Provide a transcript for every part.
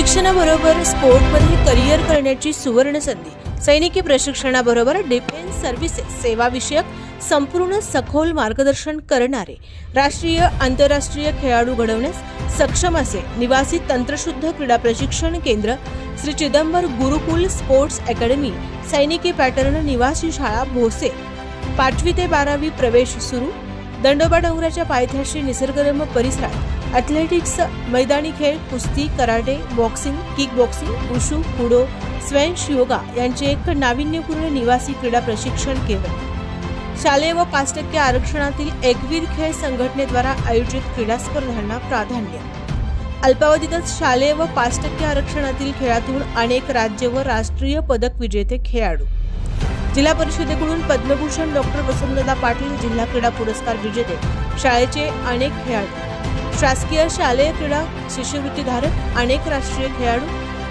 शिक्षणाबरोबर स्पोर्टमध्ये करिअर करण्याची सुवर्ण संधी। सैनिकी प्रशिक्षणाबरोबर डिफेन्स सर्व्हिसेस सेवाविषयक संपूर्ण सखोल मार्गदर्शन करणारे राष्ट्रीय आंतरराष्ट्रीय खेळाडू घडवण्यास सक्षम असे निवासी तंत्रशुद्ध क्रीडा प्रशिक्षण केंद्र श्री चिदंबर गुरुकुल स्पोर्ट्स अकॅडमी, सैनिकी पॅटर्न निवासी शाळा भोसे। 5वी ते 12वी प्रवेश सुरू। दंडोबा डोंगराच्या पायथ्याशी निसर्गरम्य परिसरात ॲथलेटिक्स, मैदानी खेळ, कुस्ती, karate, boxing, kick boxing, wushu, kudo, squash, yoga यांचे एक नाविन्यपूर्ण निवासी क्रीडा प्रशिक्षण केंद्र। शालेय व 5% आरक्षणातील एकवीर खेळ संघटनेद्वारा आयोजित क्रीडा स्पर्धांना प्राधान्य। अल्पावधीतच शालेय व 5% आरक्षणातील खेळातून अनेक राज्य व राष्ट्रीय पदक विजेते खेळाडू। जिल्हा परिषदेकडून पद्मभूषण डॉक्टर वसंतदादा पाटील जिल्हा क्रीडा पुरस्कार विजेते शाळेचे अनेक खेळाडू। शासकीय शालेय क्रीडा शिष्यवृत्तीधारक अनेक राष्ट्रीय खेळाडू।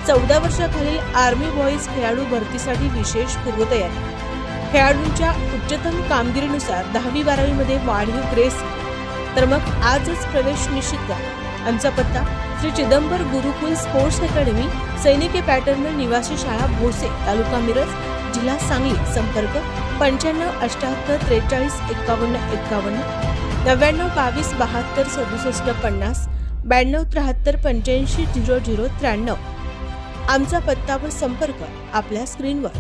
14 वर्षाखालील आर्मी बॉईज खेळाडू भरतीसाठी विशेष पूर्वतयारी। खेळाडूंच्या उच्चतम कामगिरीनुसार 10वी 12वी मध्ये वाढीव ग्रेस, तर मग आजच प्रवेश निश्चित करा। आमचा पत्ता श्री चिदंबर गुरुकुल स्पोर्ट्स अकॅडमी, सैनिकी पॅटर्न निवासी शाळा भोसे, तालुका मिरज, जिल्हा सांगली। संपर्क 95 78 43 51 51, 99 22 72 67 50, 92 73 85 00 93। आमचा पत्ता व संपर्क आपल्या स्क्रीनवर।